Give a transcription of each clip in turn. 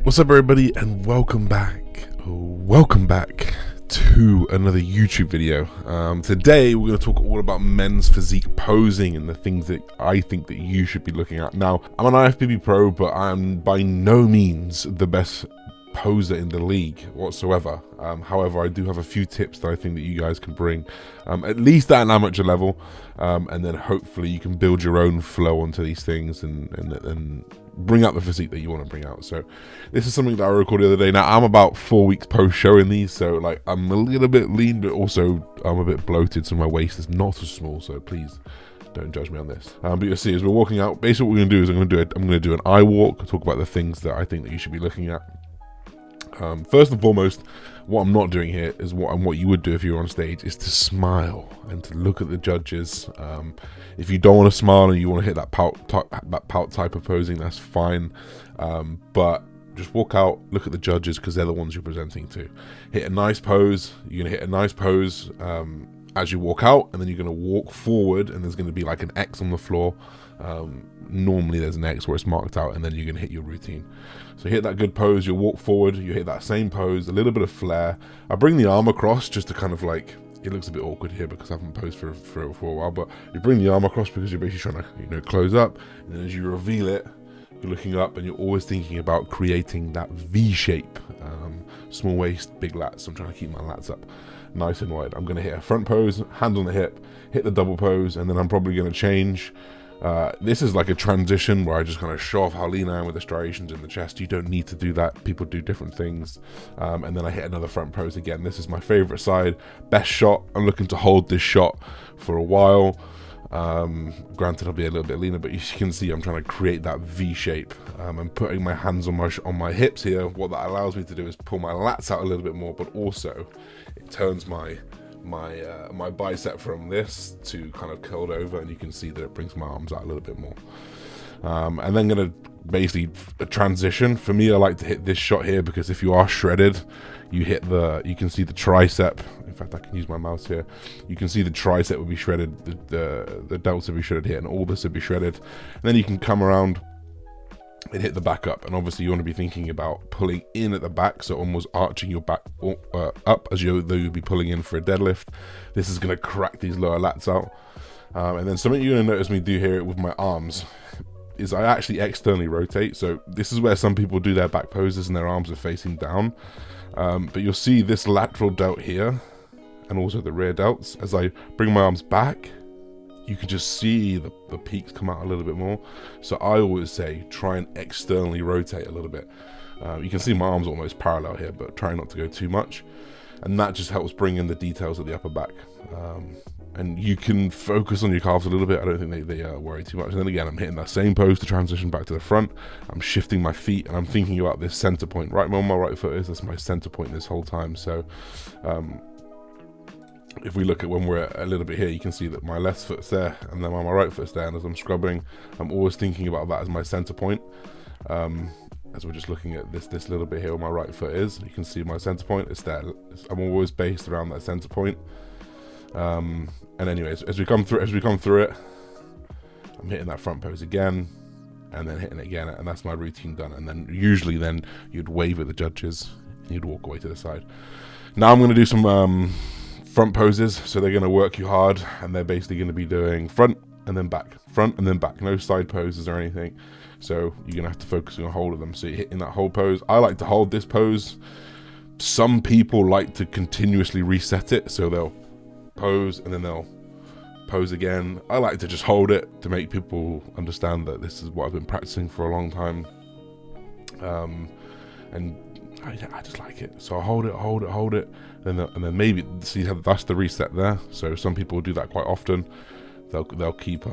What's up, everybody, and welcome back to another YouTube video. Today we're going to talk all about men's physique posing and the things that I think that you should be looking at. Now, I'm an IFBB pro, but I'm by no means the best poser in the league whatsoever. However, I do have a few tips that I think that you guys can bring, at least at an amateur level, and then hopefully you can build your own flow onto these things and bring out the physique that you want to bring out. So this is something that I recorded the other day. Now I'm about 4 weeks post showing these, so like I'm a little bit lean, but also I'm a bit bloated, so my waist is not as small, so please don't judge me on this. But you'll see as we're walking out, basically what we're going to do is I'm going to do an eye walk, talk about the things that I think that you should be looking at. First and foremost, what I'm not doing here is what you would do if you were on stage, is to smile and to look at the judges. If you don't want to smile and you want to hit that pout type of posing, that's fine. But just walk out, look at the judges, because they're the ones you're presenting to. Hit a nice pose. You're going to hit a nice pose as you walk out, and then you're going to walk forward, and there's going to be like an X on the floor. Normally there's an X where it's marked out, and then you're going to hit your routine. So hit that good pose, you walk forward, you hit that same pose, a little bit of flair. I bring the arm across just to kind of like, it looks a bit awkward here because I haven't posed for a while, but you bring the arm across because you're basically trying to, close up, and then as you reveal it, you're looking up and you're always thinking about creating that V shape. Small waist, big lats. I'm trying to keep my lats up nice and wide. I'm going to hit a front pose, hand on the hip, hit the double pose, and then I'm probably going to change. This is like a transition where I just kind of show off how lean I am with the striations in the chest. You don't need to do that. People do different things. And then I hit another front pose again. This is my favorite side, best shot. I'm looking to hold this shot for a while. Granted, I'll be a little bit leaner, but you can see I'm trying to create that V shape. I'm putting my hands on my hips here. What that allows me to do is pull my lats out a little bit more, but also it turns my bicep from this to kind of curled over, and you can see that it brings my arms out a little bit more. And then gonna basically transition. For me, I like to hit this shot here because if you are shredded, you can see the tricep. In fact, I can use my mouse here. You can see the tricep will be shredded, the delts will be shredded here, and all this will be shredded. And then you can come around and hit the back up, and obviously you want to be thinking about pulling in at the back, so almost arching your back up as though you'd be pulling in for a deadlift. This is going to crack these lower lats out. And then something you're going to notice me do here with my arms is I actually externally rotate. So this is where some people do their back poses and their arms are facing down, but you'll see this lateral delt here and also the rear delts. As I bring my arms back, you can just see the peaks come out a little bit more. So I always say try and externally rotate a little bit. You can see my arms almost parallel here, but try not to go too much, and that just helps bring in the details of the upper back. And you can focus on your calves a little bit. I don't think they worry too much. And then again, I'm hitting that same pose to transition back to the front. I'm shifting my feet and I'm thinking about this center point. Right where my right foot is, that's my center point this whole time. So if we look at when we're a little bit here, you can see that my left foot's there and then my right foot's there, and as I'm scrubbing, I'm always thinking about that as my center point. As we're just looking at this little bit here where my right foot is, you can see my center point, it's there. I'm always based around that center point. And anyways, as we come through it, I'm hitting that front pose again and then hitting it again, and that's my routine done. And then usually then you'd wave at the judges and you'd walk away to the side. Now I'm going to do some front poses, so they're going to work you hard, and they're basically going to be doing front and then back, no side poses or anything. So you're going to have to focus on a hold of them. So you're hitting that hold pose. I like to hold this pose. Some people like to continuously reset it, so they'll pose and then they'll pose again. I like to just hold it to make people understand that this is what I've been practicing for a long time. And I just like it. So I hold it, and then maybe see how that's the reset there. So some people do that quite often. They'll keep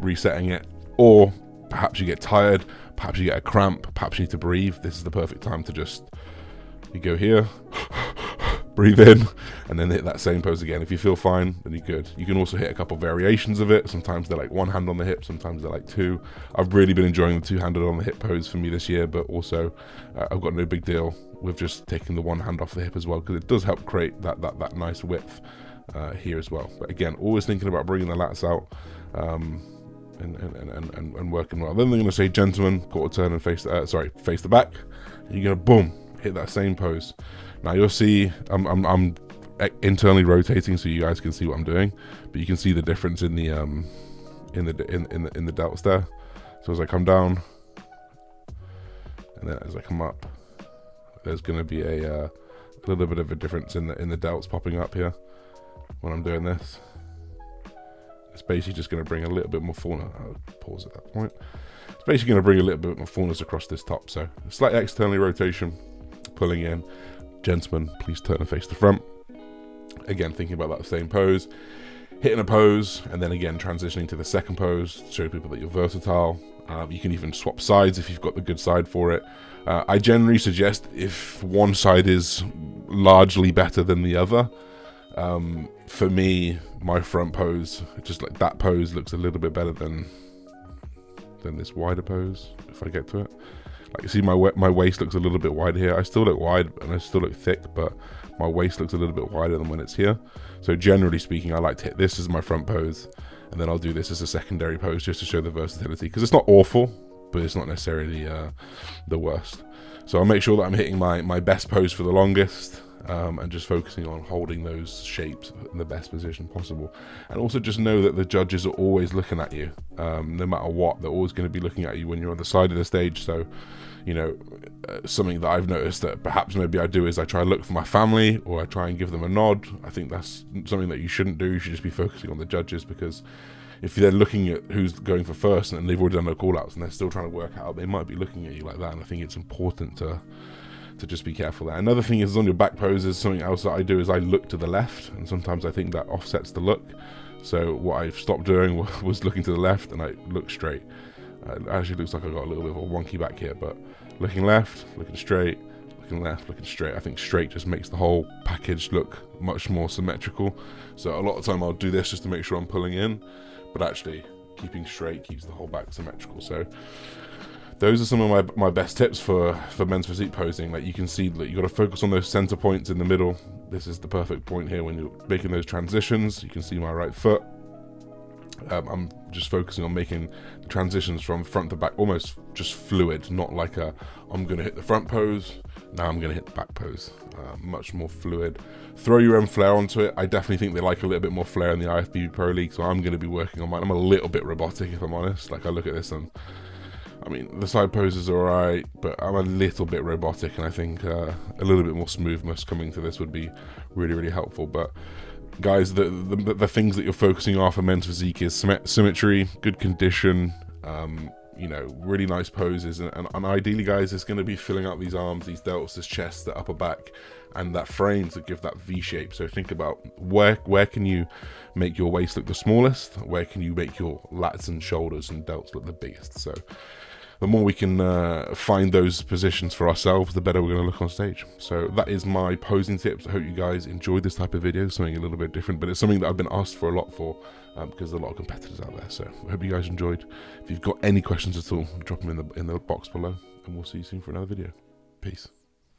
resetting it, or perhaps you get tired, perhaps you get a cramp, perhaps you need to breathe. This is the perfect time to just, you go here, breathe in, and then hit that same pose again. If you feel fine, then you're good. You can also hit a couple variations of it. Sometimes they're like one hand on the hip, sometimes they're like two. I've really been enjoying the two-handed on the hip pose for me this year, but also I've got no big deal with just taking the one hand off the hip as well, because it does help create that nice width here as well. But again, always thinking about bringing the lats out. and working well. Then they're going to say, gentlemen, quarter turn and face the back. And you're going to boom, hit that same pose. Now you'll see I'm internally rotating so you guys can see what I'm doing, but you can see the difference in the delts there. So as I come down and then as I come up, there's going to be a little bit of a difference in the delts popping up here when I'm doing this. It's basically just going to bring a little bit more fullness. I'll pause at that point. It's basically going to bring a little bit more fullness across this top. So slight externally rotation, pulling in. Gentlemen, please turn and face the front. Again, thinking about that same pose, hitting a pose, and then again transitioning to the second pose to show people that you're versatile. You can even swap sides if you've got the good side for it. I generally suggest if one side is largely better than the other. For me, my front pose, just like that pose, looks a little bit better than this wider pose, if I get to it. Like you see, my waist looks a little bit wider here. I still look wide and I still look thick, but my waist looks a little bit wider than when it's here. So generally speaking, I like to hit this as my front pose, and then I'll do this as a secondary pose just to show the versatility, because it's not awful, but it's not necessarily the worst. So I'll make sure that I'm hitting my best pose for the longest, and just focusing on holding those shapes in the best position possible. And also just know that the judges are always looking at you, no matter what. They're always going to be looking at you when you're on the side of the stage. So, you know, something that I've noticed that perhaps maybe I do is I try to look for my family, or I try and give them a nod. I think that's something that you shouldn't do. You should just be focusing on the judges, because if they're looking at who's going for first and they've already done their call-outs and they're still trying to work out, they might be looking at you like that. And I think it's important to just be careful there. Another thing is on your back poses, something else that I do is I look to the left, and sometimes I think that offsets the look. So what I've stopped doing was looking to the left, and I look straight. It actually looks like I got a little bit of a wonky back here, but looking left, looking straight, looking left, looking straight. I think straight just makes the whole package look much more symmetrical. So a lot of the time I'll do this just to make sure I'm pulling in, but actually keeping straight keeps the whole back symmetrical. So those are some of my best tips for men's physique posing. Like you can see that you got to focus on those center points in the middle. This is the perfect point here when you're making those transitions. You can see my right foot. I'm just focusing on making the transitions from front to back almost just fluid, not like I'm going to hit the front pose, now I'm going to hit the back pose. Much more fluid. Throw your own flair onto it. I definitely think they like a little bit more flair in the IFBB Pro League, so I'm going to be working on mine. I'm a little bit robotic, if I'm honest. Like I look at this and I mean, the side poses are alright, but I'm a little bit robotic, and I think a little bit more smoothness coming to this would be really, really helpful. But guys, the things that you're focusing on for men's physique is symmetry, good condition, you know, really nice poses, and ideally, guys, it's going to be filling out these arms, these delts, this chest, the upper back, and that frame to give that V shape. So think about where can you make your waist look the smallest, where can you make your lats and shoulders and delts look the biggest. So the more we can find those positions for ourselves, the better we're going to look on stage. So that is my posing tips. I hope you guys enjoyed this type of video, something a little bit different, but it's something that I've been asked for a lot because there's a lot of competitors out there. So I hope you guys enjoyed. If you've got any questions at all, drop them in the box below, and we'll see you soon for another video. Peace.